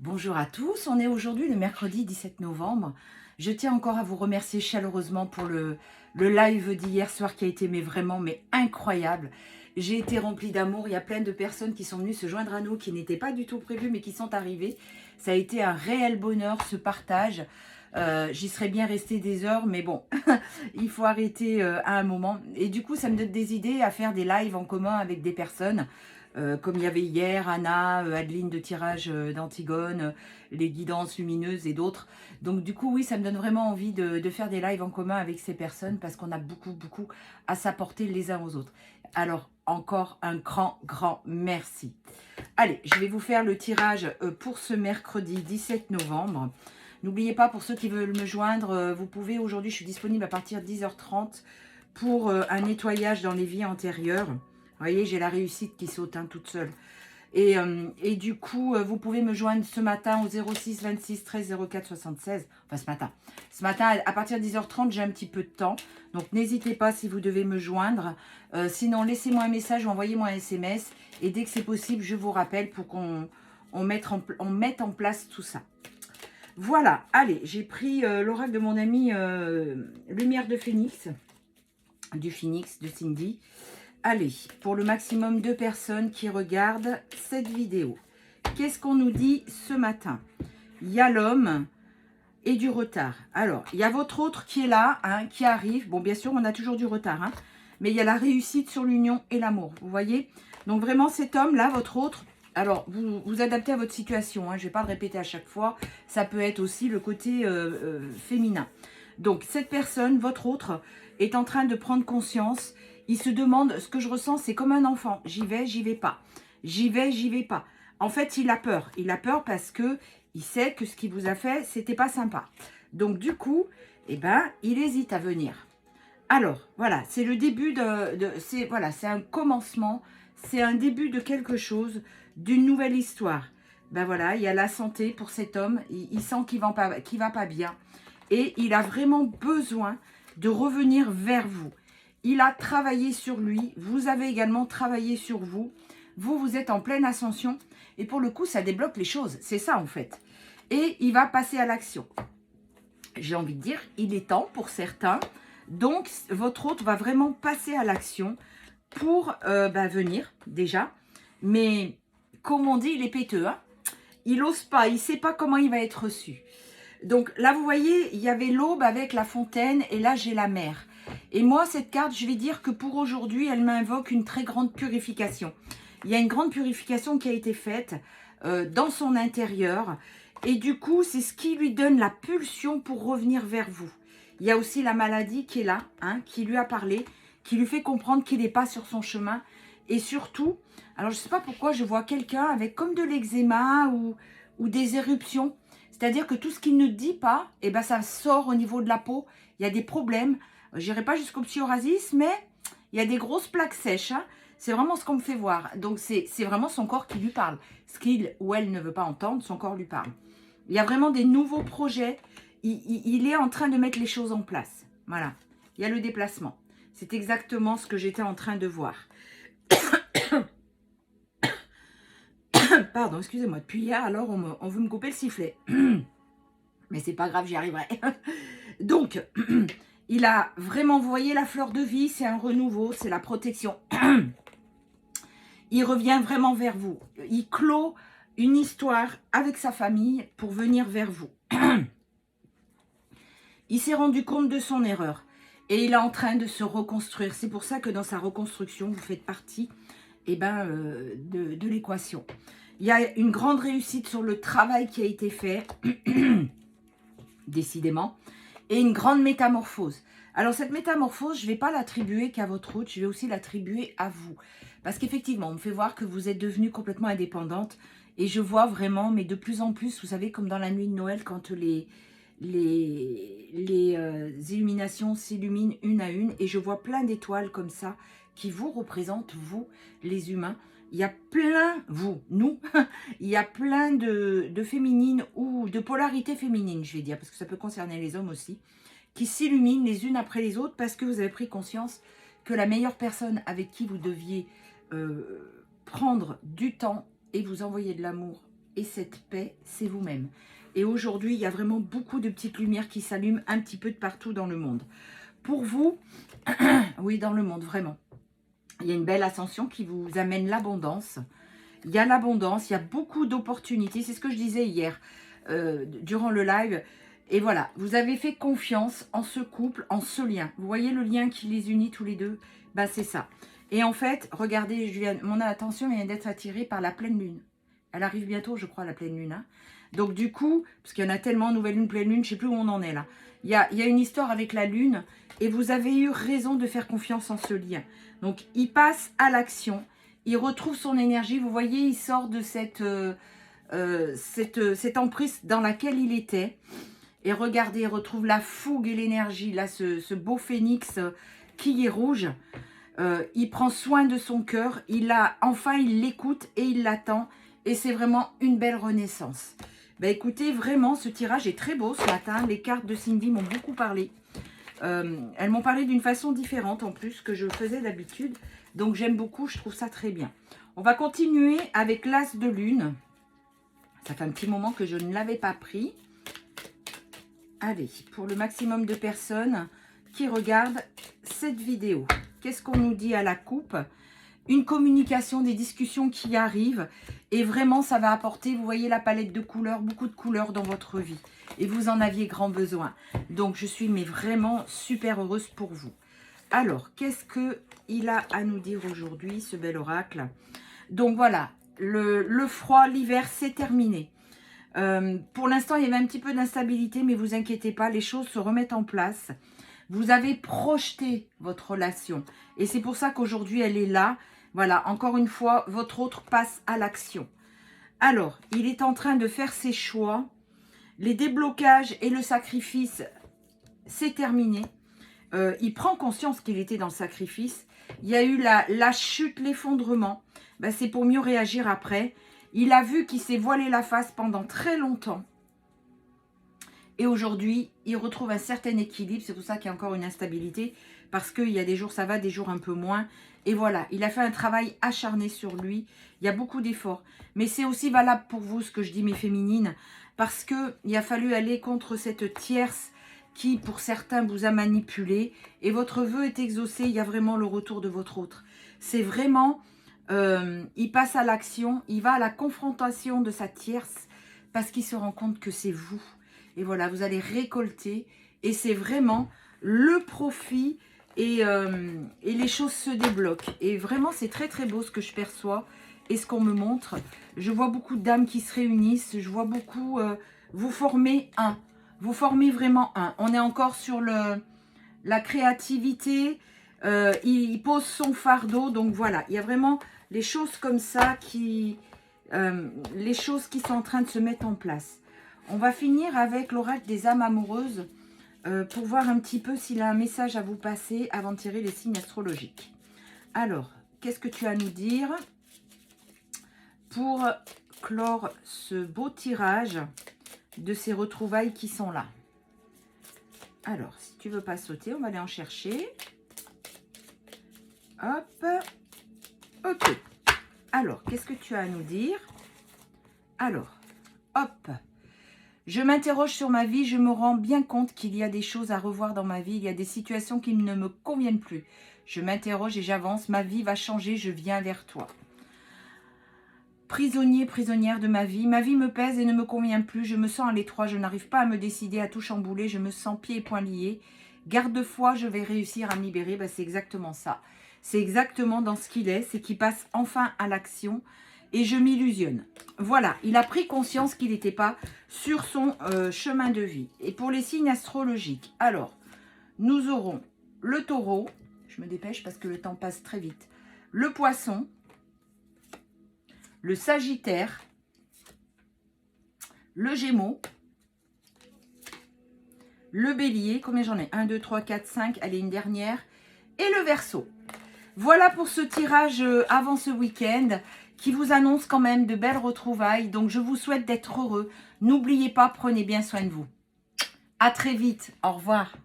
Bonjour à tous, on est aujourd'hui le mercredi 17 novembre. Je tiens encore à vous remercier chaleureusement pour le live d'hier soir qui a été vraiment incroyable. J'ai été remplie d'amour, il y a plein de personnes qui sont venues se joindre à nous, qui n'étaient pas du tout prévues mais qui sont arrivées. Ça a été un réel bonheur ce partage. J'y serais bien restée des heures mais bon, il faut arrêter à un moment. Et du coup ça me donne des idées à faire des lives en commun avec des personnes. Comme il y avait hier, Anna, Adeline de tirage d'Antigone, les guidances lumineuses et d'autres. Donc du coup, oui, ça me donne vraiment envie de faire des lives en commun avec ces personnes parce qu'on a beaucoup à s'apporter les uns aux autres. Alors, encore un grand merci. Allez, je vais vous faire le tirage pour ce mercredi 17 novembre. N'oubliez pas, pour ceux qui veulent me joindre, vous pouvez, aujourd'hui, je suis disponible à partir de 10h30 pour un nettoyage dans les vies antérieures. Vous voyez, j'ai la réussite qui saute toute seule. Et du coup, vous pouvez me joindre ce matin au 06 26 13 04 76. Enfin, ce matin. Ce matin, à partir de 10h30, j'ai un petit peu de temps. Donc, n'hésitez pas si vous devez me joindre. Sinon, laissez-moi un message ou envoyez-moi un SMS. Et dès que c'est possible, je vous rappelle pour qu'on mette en place tout ça. Voilà. Allez, j'ai pris l'oracle de mon ami Lumière de Phénix. Du Phoenix, de Cindy. Allez, pour le maximum de personnes qui regardent cette vidéo, qu'est-ce qu'on nous dit ce matin? Il y a l'homme et du retard. Alors, il y a votre autre qui est là, qui arrive. Bon, bien sûr, on a toujours du retard, mais il y a la réussite sur l'union et l'amour, vous voyez? Donc, vraiment, cet homme-là, votre autre, alors, vous adaptez à votre situation, je ne vais pas le répéter à chaque fois. Ça peut être aussi le côté féminin. Donc, cette personne, votre autre, est en train de prendre conscience. Il se demande, ce que je ressens, c'est comme un enfant. J'y vais pas. J'y vais pas. En fait, il a peur. Il a peur parce que il sait que ce qu'il vous a fait, c'était pas sympa. Donc, du coup, eh ben, il hésite à venir. Alors, voilà, c'est le début c'est un commencement. C'est un début de quelque chose, d'une nouvelle histoire. Ben voilà, il y a la santé pour cet homme. Il sent qu'il va pas bien. Et il a vraiment besoin de revenir vers vous. Il a travaillé sur lui. Vous avez également travaillé sur vous. Vous êtes en pleine ascension. Et pour le coup, ça débloque les choses. C'est ça, en fait. Et il va passer à l'action. J'ai envie de dire, il est temps pour certains. Donc, votre hôte va vraiment passer à l'action pour venir, déjà. Mais, comme on dit, il est péteux. Il n'ose pas. Il ne sait pas comment il va être reçu. Donc, là, vous voyez, il y avait l'aube avec la fontaine. Et là, j'ai la mer. Et moi, cette carte, je vais dire que pour aujourd'hui, elle m'invoque une très grande purification. Il y a une grande purification qui a été faite dans son intérieur. Et du coup, c'est ce qui lui donne la pulsion pour revenir vers vous. Il y a aussi la maladie qui est là, qui lui a parlé, qui lui fait comprendre qu'il n'est pas sur son chemin. Et surtout, alors je ne sais pas pourquoi, je vois quelqu'un avec comme de l'eczéma ou des éruptions. C'est-à-dire que tout ce qu'il ne dit pas, eh ben, ça sort au niveau de la peau. Il y a des problèmes. Je n'irai pas jusqu'au psoriasis, mais il y a des grosses plaques sèches. C'est vraiment ce qu'on me fait voir. Donc, c'est vraiment son corps qui lui parle. Ce qu'il ou elle ne veut pas entendre, son corps lui parle. Il y a vraiment des nouveaux projets. Il est en train de mettre les choses en place. Voilà. Il y a le déplacement. C'est exactement ce que j'étais en train de voir. Pardon, excusez-moi. Depuis hier, alors, on veut me couper le sifflet. Mais c'est pas grave, j'y arriverai. Donc, il a vraiment, vous voyez, la fleur de vie, c'est un renouveau, c'est la protection. Il revient vraiment vers vous. Il clôt une histoire avec sa famille pour venir vers vous. Il s'est rendu compte de son erreur et il est en train de se reconstruire. C'est pour ça que dans sa reconstruction, vous faites partie de l'équation. Il y a une grande réussite sur le travail qui a été fait, décidément, et une grande métamorphose. Alors, cette métamorphose, je ne vais pas l'attribuer qu'à votre hôte, je vais aussi l'attribuer à vous. Parce qu'effectivement, on me fait voir que vous êtes devenue complètement indépendante. Et je vois vraiment, mais de plus en plus, vous savez, comme dans la nuit de Noël, quand les illuminations s'illuminent une à une. Et je vois plein d'étoiles comme ça qui vous représentent, vous, les humains. Il y a plein, nous, il y a plein de féminines ou de polarité féminine, je vais dire, parce que ça peut concerner les hommes aussi, qui s'illuminent les unes après les autres parce que vous avez pris conscience que la meilleure personne avec qui vous deviez prendre du temps et vous envoyer de l'amour et cette paix, c'est vous-même. Et aujourd'hui, il y a vraiment beaucoup de petites lumières qui s'allument un petit peu de partout dans le monde. Pour vous, oui, dans le monde, vraiment. Il y a une belle ascension qui vous amène l'abondance. Il y a l'abondance, il y a beaucoup d'opportunités. C'est ce que je disais hier durant le live. Et voilà, vous avez fait confiance en ce couple, en ce lien. Vous voyez le lien qui les unit tous les deux? Ben, c'est ça. Et en fait, regardez, mon attention vient d'être attirée par la pleine lune. Elle arrive bientôt, je crois, la pleine lune. Hein. Donc du coup, parce qu'il y en a tellement, nouvelle lune, pleine lune, je ne sais plus où on en est là. Il y a une histoire avec la lune et vous avez eu raison de faire confiance en ce lien. Donc il passe à l'action, il retrouve son énergie. Vous voyez, il sort de cette emprise dans laquelle il était. Et regardez, il retrouve la fougue et l'énergie, là, ce beau phénix qui est rouge. Il prend soin de son cœur, enfin il l'écoute et il l'attend. Et c'est vraiment une belle renaissance. Ben écoutez, vraiment, ce tirage est très beau ce matin. Les cartes de Cindy m'ont beaucoup parlé. Elles m'ont parlé d'une façon différente en plus que je faisais d'habitude. Donc j'aime beaucoup, je trouve ça très bien. On va continuer avec l'As de Lune. Ça fait un petit moment que je ne l'avais pas pris. Allez, pour le maximum de personnes qui regardent cette vidéo. Qu'est-ce qu'on nous dit à la coupe? Une communication, des discussions qui arrivent. Et vraiment, ça va apporter, vous voyez la palette de couleurs, beaucoup de couleurs dans votre vie. Et vous en aviez grand besoin. Donc, je suis vraiment super heureuse pour vous. Alors, qu'est-ce qu'il a à nous dire aujourd'hui, ce bel oracle? Donc, voilà, le froid, l'hiver, c'est terminé. Pour l'instant, il y avait un petit peu d'instabilité, mais vous inquiétez pas, les choses se remettent en place. Vous avez projeté votre relation. Et c'est pour ça qu'aujourd'hui, elle est là. Voilà, encore une fois, votre autre passe à l'action. Alors, il est en train de faire ses choix. Les déblocages et le sacrifice, c'est terminé. Il prend conscience qu'il était dans le sacrifice. Il y a eu la chute, l'effondrement. Ben, c'est pour mieux réagir après. Il a vu qu'il s'est voilé la face pendant très longtemps. Et aujourd'hui, il retrouve un certain équilibre. C'est pour ça qu'il y a encore une instabilité. Parce qu'il y a des jours ça va, des jours un peu moins. Et voilà, il a fait un travail acharné sur lui. Il y a beaucoup d'efforts. Mais c'est aussi valable pour vous, ce que je dis, mes féminines. Parce qu'il a fallu aller contre cette tierce qui, pour certains, vous a manipulé. Et votre vœu est exaucé. Il y a vraiment le retour de votre autre. C'est vraiment... il passe à l'action. Il va à la confrontation de sa tierce. Parce qu'il se rend compte que c'est vous. Et voilà, vous allez récolter. Et c'est vraiment le profit... Et les choses se débloquent. Et vraiment, c'est très très beau ce que je perçois et ce qu'on me montre. Je vois beaucoup d'âmes qui se réunissent. Je vois beaucoup... vous formez un. Vous formez vraiment un. On est encore sur la créativité. Il pose son fardeau. Donc voilà, il y a vraiment les choses comme ça les choses qui sont en train de se mettre en place. On va finir avec l'oracle des âmes amoureuses. Pour voir un petit peu s'il a un message à vous passer avant de tirer les signes astrologiques. Alors, qu'est-ce que tu as à nous dire pour clore ce beau tirage de ces retrouvailles qui sont là? Alors, si tu veux pas sauter, on va aller en chercher. Hop. Ok. Alors, qu'est-ce que tu as à nous dire? Alors, hop. Je m'interroge sur ma vie, je me rends bien compte qu'il y a des choses à revoir dans ma vie, il y a des situations qui ne me conviennent plus. Je m'interroge et j'avance, ma vie va changer, je viens vers toi. Prisonnier, prisonnière de ma vie me pèse et ne me convient plus, je me sens à l'étroit, je n'arrive pas à me décider, à tout chambouler, je me sens pieds et poings liés. Garde-foi, je vais réussir à me libérer, ben, c'est exactement ça. C'est exactement dans ce qu'il est, c'est qu'il passe enfin à l'action. Et je m'illusionne. Voilà, il a pris conscience qu'il n'était pas sur son chemin de vie. Et pour les signes astrologiques, alors, nous aurons le taureau. Je me dépêche parce que le temps passe très vite. Le poisson. Le sagittaire. Le gémeaux. Le bélier. Combien j'en ai? 1, 2, 3, 4, 5. Allez, une dernière. Et le verseau. Voilà pour ce tirage avant ce week-end qui vous annonce quand même de belles retrouvailles. Donc, je vous souhaite d'être heureux. N'oubliez pas, prenez bien soin de vous. À très vite. Au revoir.